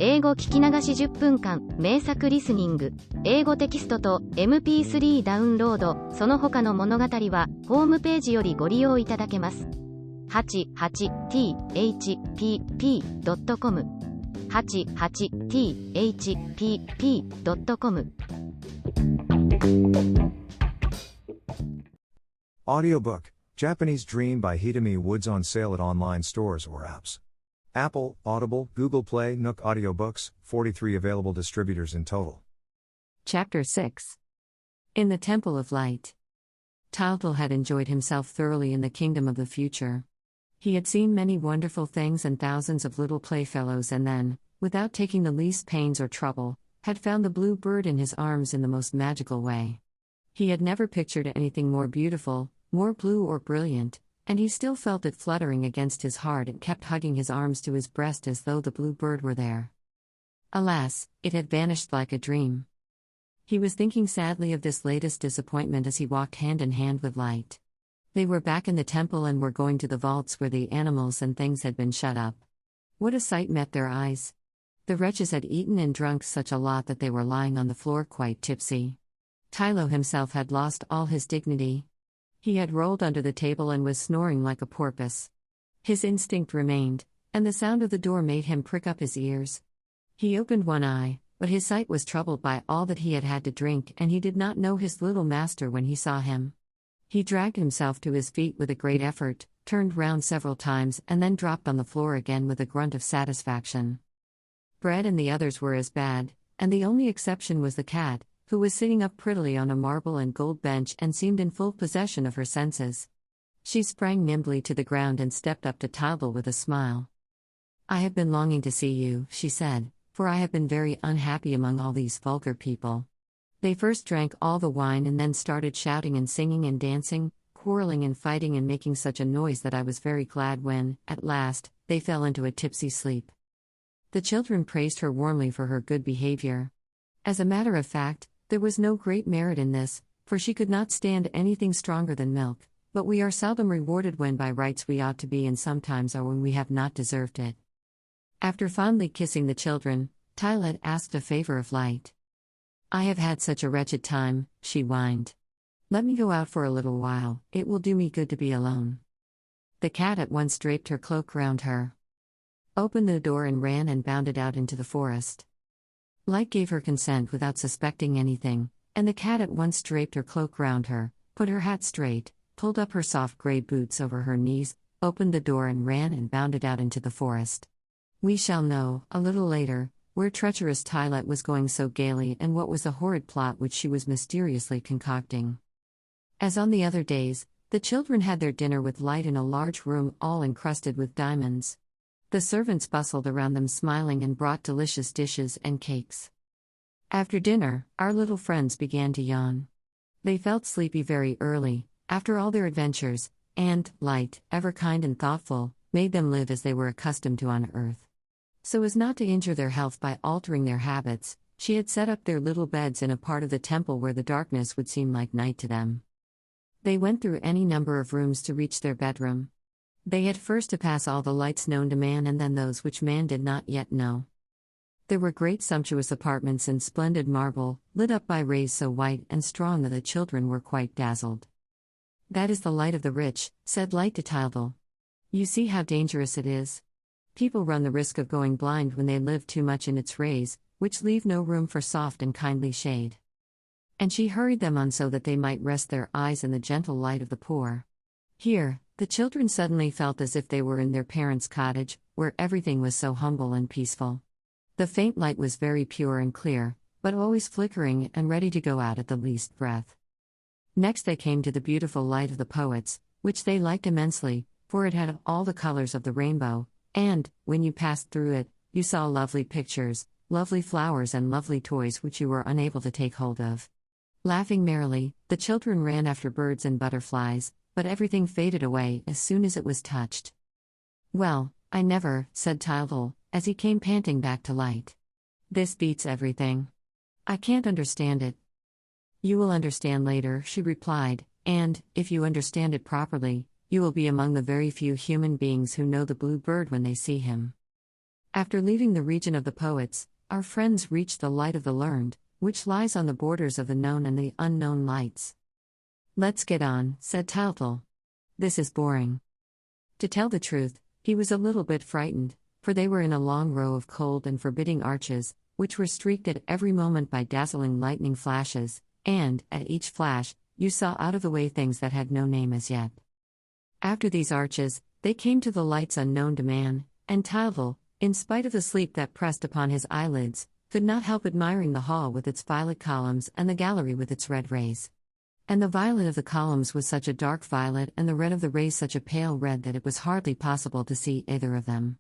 英語聞き流し10分間、名作リスニング、英語テキストと MP3 ダウンロード、その他の物語は、ホームページよりご利用いただけます。88thpp.com 88thpp.com Audiobook, Japanese Dream by Hitomi Woods on sale at online stores or apps. Apple, Audible, Google Play, Nook Audiobooks, 43 available distributors in total. Chapter 6. In the Temple of Light. Tildal had enjoyed himself thoroughly in the kingdom of the future. He had seen many wonderful things and thousands of little playfellows, and then, without taking the least pains or trouble, had found the blue bird in his arms in the most magical way. He had never pictured anything more beautiful, more blue or brilliant, and he still felt it fluttering against his heart and kept hugging his arms to his breast as though the blue bird were there. Alas, it had vanished like a dream. He was thinking sadly of this latest disappointment as he walked hand in hand with Light. They were back in the temple and were going to the vaults where the animals and things had been shut up. What a sight met their eyes! The wretches had eaten and drunk such a lot that they were lying on the floor quite tipsy. Tylo himself had lost all his dignity. He had rolled under the table and was snoring like a porpoise. His instinct remained, and the sound of the door made him prick up his ears. He opened one eye, but his sight was troubled by all that he had had to drink, and he did not know his little master when he saw him. He dragged himself to his feet with a great effort, turned round several times, and then dropped on the floor again with a grunt of satisfaction. Bread and the others were as bad, and the only exception was the cat, who was sitting up prettily on a marble and gold bench and seemed in full possession of her senses. She sprang nimbly to the ground and stepped up to Tildal with a smile. "I have been longing to see you," she said, "for I have been very unhappy among all these vulgar people. They first drank all the wine and then started shouting and singing and dancing, quarreling and fighting and making such a noise that I was very glad when, at last, they fell into a tipsy sleep." The children praised her warmly for her good behavior. As a matter of fact, there was no great merit in this, for she could not stand anything stronger than milk, but we are seldom rewarded when by rights we ought to be, and sometimes are when we have not deserved it. After fondly kissing the children, Tylette asked a favor of Light. "I have had such a wretched time," she whined. "Let me go out for a little while, it will do me good to be alone." The cat at once draped her cloak round her, opened the door and ran and bounded out into the forest. Light gave her consent without suspecting anything, and the cat at once draped her cloak round her, put her hat straight, pulled up her soft grey boots over her knees, opened the door and ran and bounded out into the forest. We shall know, a little later, where treacherous Tylette was going so gaily and what was the horrid plot which she was mysteriously concocting. As on the other days, the children had their dinner with Light in a large room all encrusted with diamonds. The servants bustled around them smiling and brought delicious dishes and cakes. After dinner, our little friends began to yawn. They felt sleepy very early, after all their adventures, and Light, ever kind and thoughtful, made them live as they were accustomed to on earth. So as not to injure their health by altering their habits, she had set up their little beds in a part of the temple where the darkness would seem like night to them. They went through any number of rooms to reach their bedroom. They had first to pass all the lights known to man and then those which man did not yet know. There were great sumptuous apartments in splendid marble, lit up by rays so white and strong that the children were quite dazzled. "That is the light of the rich," said Light to Tildal. "You see how dangerous it is. People run the risk of going blind when they live too much in its rays, which leave no room for soft and kindly shade." And she hurried them on so that they might rest their eyes in the gentle light of the poor. Here, the children suddenly felt as if they were in their parents' cottage, where everything was so humble and peaceful. The faint light was very pure and clear, but always flickering and ready to go out at the least breath. Next they came to the beautiful light of the poets, which they liked immensely, for it had all the colors of the rainbow, and, when you passed through it, you saw lovely pictures, lovely flowers and lovely toys which you were unable to take hold of. Laughing merrily, the children ran after birds and butterflies, but everything faded away as soon as it was touched. "Well, I never," said Tildal, as he came panting back to Light. "This beats everything. I can't understand it." "You will understand later," she replied, "and, if you understand it properly, you will be among the very few human beings who know the blue bird when they see him." After leaving the region of the poets, our friends reach the light of the learned, which lies on the borders of the known and the unknown lights. Let's get on, said Taltal. This is boring. To tell the truth, he was a little bit frightened, for they were in a long row of cold and forbidding arches, which were streaked at every moment by dazzling lightning flashes, and, at each flash, you saw out of the way things that had no name as yet. After these arches, they came to the lights unknown to man, and Taltal, in spite of the sleep that pressed upon his eyelids, could not help admiring the hall with its violet columns and the gallery with its red rays. And the violet of the columns was such a dark violet and the red of the rays such a pale red that it was hardly possible to see either of them.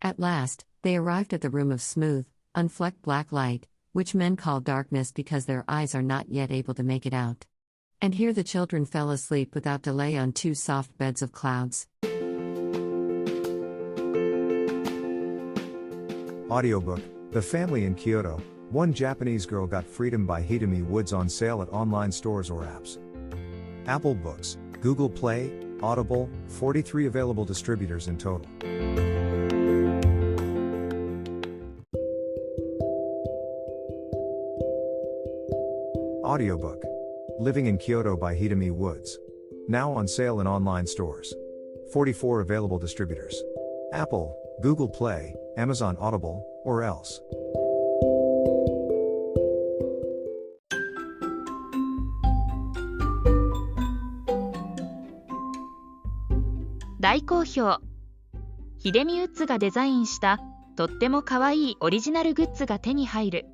At last, they arrived at the room of smooth, unflecked black light, which men call darkness because their eyes are not yet able to make it out. And here the children fell asleep without delay on two soft beds of clouds. Audiobook, The Family in Kyoto, One Japanese Girl Got Freedom by Hitomi Woods on sale at online stores or apps. Apple Books, Google Play, Audible, 43 available distributors in total. Audiobook, Living in Kyoto by Hitomi Woods. Now on sale in online stores. 44 available distributors. Apple, Google Play, Amazon Audible, or else. 大好評。秀美ウッズがデザインしたとってもかわいいオリジナルグッズが手に入る。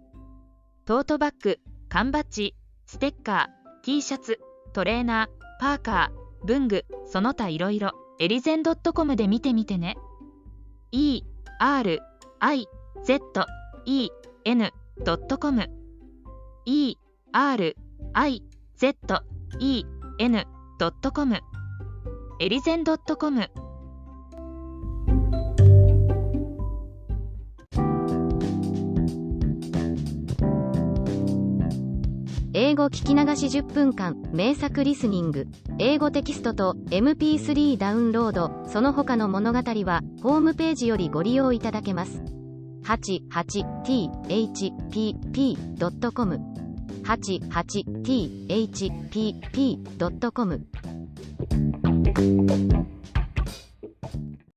トートバッグ、缶バッジ、ステッカー、T シャツ、トレーナー、パーカー、文具、その他いろいろ、エリゼン .com で見てみてね。erizen.com erizen.com エリゼン .com。 英語聞き流し10分間名作リスニング英語テキストと MP3 ダウンロードその他の物語はホームページよりご利用いただけます。88thpp.com 88thpp.com